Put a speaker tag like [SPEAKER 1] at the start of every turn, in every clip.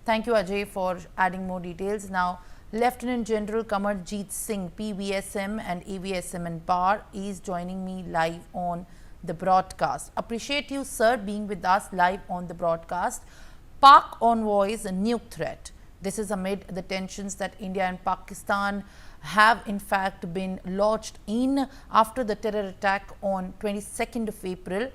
[SPEAKER 1] Thank you, Ajay, for adding more details. Now, Lieutenant General Kamal Jit Singh, PVSM and AVSM in power, is joining me live on the broadcast. Appreciate you, sir, being with us live on the broadcast. Pak envoys a nuke threat. This is amid the tensions that India and Pakistan have in fact been lodged in after the terror attack on 22nd of April.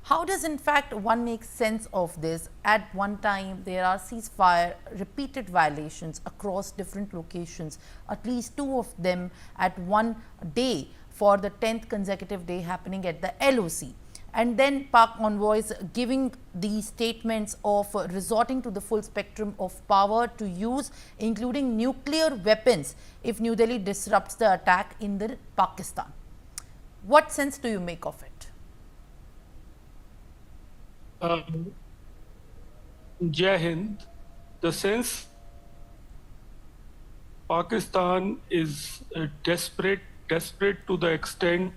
[SPEAKER 1] How does in fact one make sense of this? At one time there are ceasefire, repeated violations across different locations, at least 2 of them at one day for the 10th consecutive day happening at the LOC. And then Pak envoys giving these statements of resorting to the full spectrum of power to use, including nuclear weapons, if New Delhi disrupts the attack in the Pakistan. What sense do you make of it?
[SPEAKER 2] Jai Hind, the sense Pakistan is desperate to the extent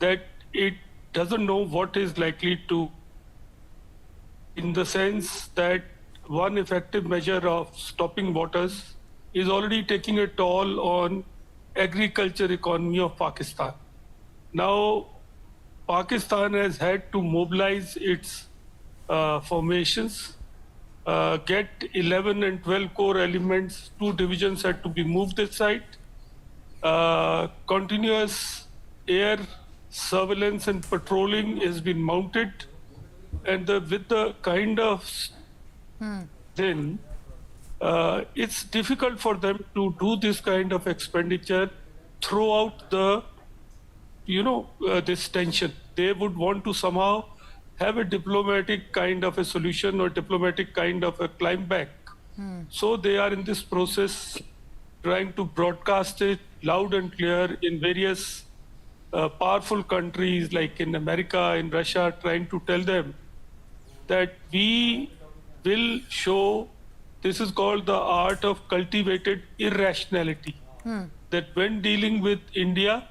[SPEAKER 2] that it doesn't know what is likely to, in the sense that one effective measure of stopping waters is already taking a toll on agriculture economy of Pakistan. Now, Pakistan has had to mobilize its formations, get 11 and 12 core elements, 2 divisions had to be moved aside, continuous air surveillance and patrolling has been mounted, and with the kind of then it's difficult for them to do this kind of expenditure throughout the this tension. They would want to somehow have a diplomatic kind of a solution or diplomatic kind of a climb back. So they are in this process trying to broadcast it loud and clear in various powerful countries like in America, in Russia, trying to tell them that we will show, this is called the art of cultivated irrationality, that when dealing with India,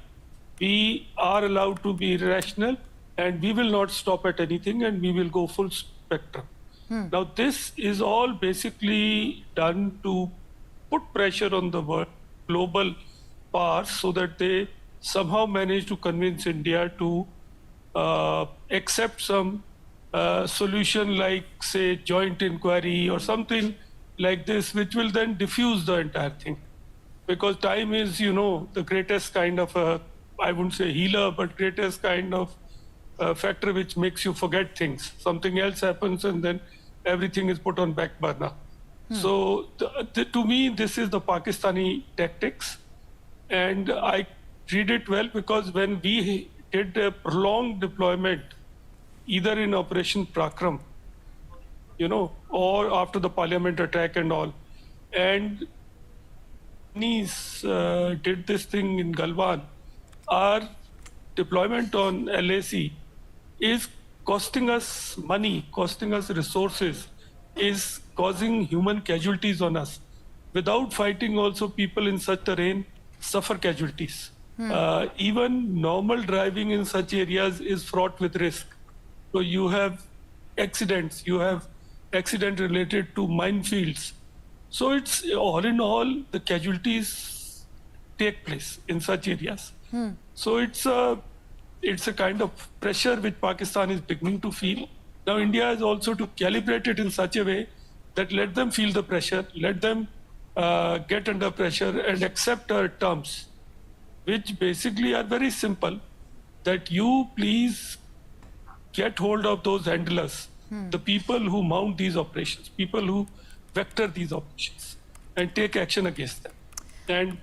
[SPEAKER 2] we are allowed to be irrational and we will not stop at anything and we will go full spectrum. Now this is all basically done to put pressure on the world, global powers, so that they somehow manage to convince India to accept some solution like, say, joint inquiry or something like this, which will then diffuse the entire thing. Because time is, the greatest kind of I wouldn't say healer, but greatest kind of factor which makes you forget things. Something else happens and then everything is put on back burner. So to me, this is the Pakistani tactics. And I read it well because when we did a prolonged deployment, either in Operation Prakram, or after the parliament attack and all, and did this thing in Galwan, our deployment on LAC is costing us money, costing us resources, is causing human casualties on us. Without fighting also, people in such terrain suffer casualties. Even normal driving in such areas is fraught with risk. So you have accidents, you have accident related to minefields. So it's all in all, the casualties take place in such areas. So it's a kind of pressure which Pakistan is beginning to feel. Now India has also to calibrate it in such a way that let them feel the pressure, let them get under pressure and accept our terms, which basically are very simple, that you please get hold of those handlers, the people who mount these operations, people who vector these operations, and take action against them. And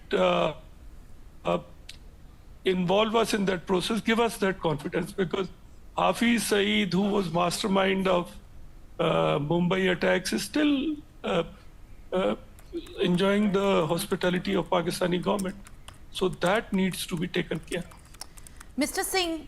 [SPEAKER 2] involve us in that process, give us that confidence, because Hafiz Saeed, who was mastermind of Mumbai attacks, is still enjoying the hospitality of Pakistani government. So that needs to be taken care of.
[SPEAKER 1] Mr. Singh,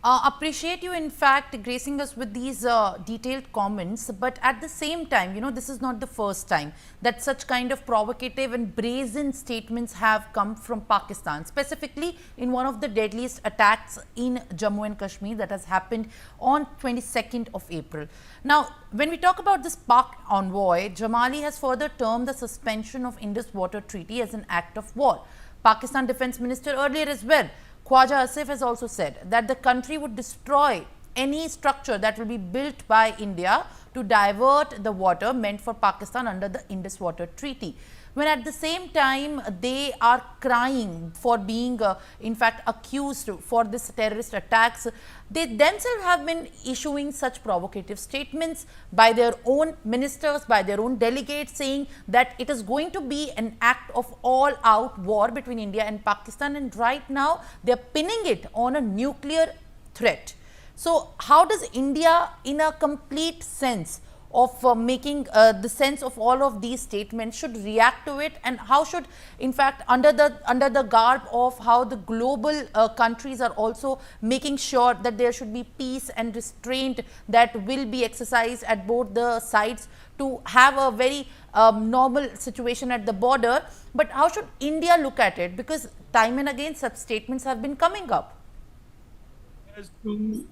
[SPEAKER 1] Appreciate you, in fact, gracing us with these detailed comments. But at the same time, you know, this is not the first time that such kind of provocative and brazen statements have come from Pakistan, specifically in one of the deadliest attacks in Jammu and Kashmir that has happened on 22nd of April. Now, when we talk about this Pak envoy, Jamali has further termed the suspension of Indus Water Treaty as an act of war. Pakistan Defence Minister earlier as well, Khwaja Asif, has also said that the country would destroy any structure that will be built by India to divert the water meant for Pakistan under the Indus Water Treaty. When at the same time they are crying for being in fact accused for this terrorist attacks, they themselves have been issuing such provocative statements by their own ministers, by their own delegates, saying that it is going to be an act of all out war between India and Pakistan, and right now they are pinning it on a nuclear threat. So how does India, in a complete sense of making the sense of all of these statements, should react to it, and how should, in fact, under the garb of how the global countries are also making sure that there should be peace and restraint that will be exercised at both the sides to have a very normal situation at the border, but how should India look at it? Because time and again such statements have been coming up.
[SPEAKER 2] As to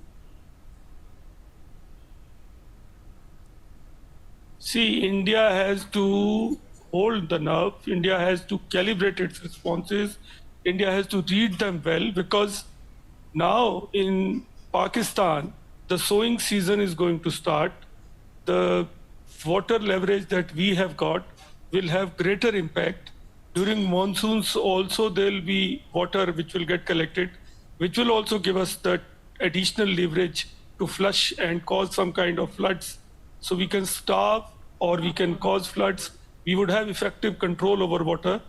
[SPEAKER 2] see, India has to hold the nerve. India has to calibrate its responses. India has to read them well, because now in Pakistan, the sowing season is going to start. The water leverage that we have got will have greater impact. During monsoons also there will be water which will get collected, which will also give us that additional leverage to flush and cause some kind of floods. So we can starve or we can cause floods. We would have effective control over water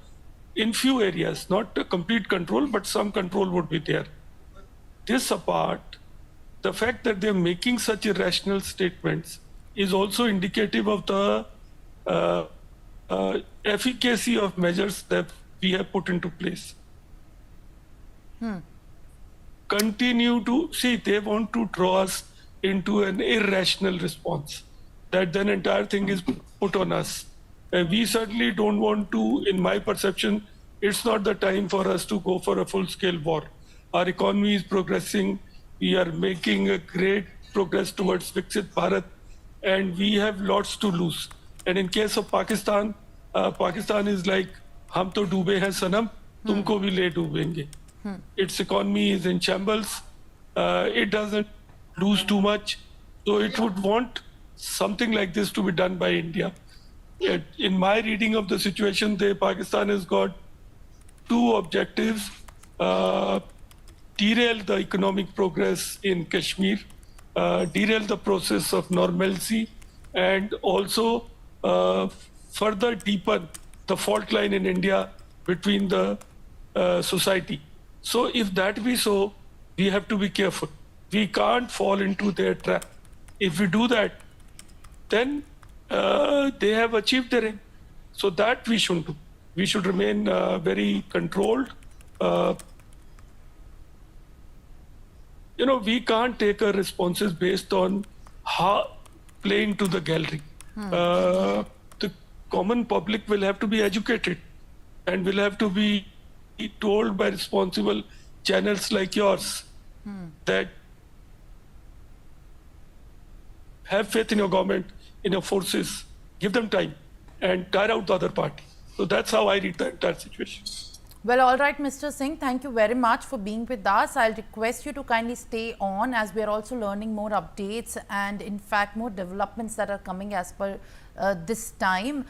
[SPEAKER 2] in few areas, not a complete control, but some control would be there. This apart, the fact that they're making such irrational statements is also indicative of the efficacy of measures that we have put into place. Continue to see, they want to draw us into an irrational response, that then entire thing is put on us. We certainly don't want to, in my perception, it's not the time for us to go for a full-scale war. Our economy is progressing. We are making a great progress towards Viksit Bharat, and we have lots to lose. And in case of Pakistan, Pakistan is like, hum to doobe hain sanam, tumko bhi le doobenge. Its economy is in shambles. It doesn't lose too much. So it would want something like this to be done by India. In my reading of the situation, Pakistan has got two objectives: derail the economic progress in Kashmir, derail the process of normalcy, and also further deepen the fault line in India between the society. So if that be so, we have to be careful. We can't fall into their trap. If we do that, then they have achieved their aim. So that we shouldn't do. We should remain very controlled. We can't take our responses based on how playing to the gallery. The common public will have to be educated and will have to be told by responsible channels like yours that have faith in your government, in your forces, give them time and tire out the other party. So that's how I read the entire situation.
[SPEAKER 1] Well, all right, Mr. Singh, thank you very much for being with us. I'll request you to kindly stay on, as we are also learning more updates and in fact more developments that are coming as per this time.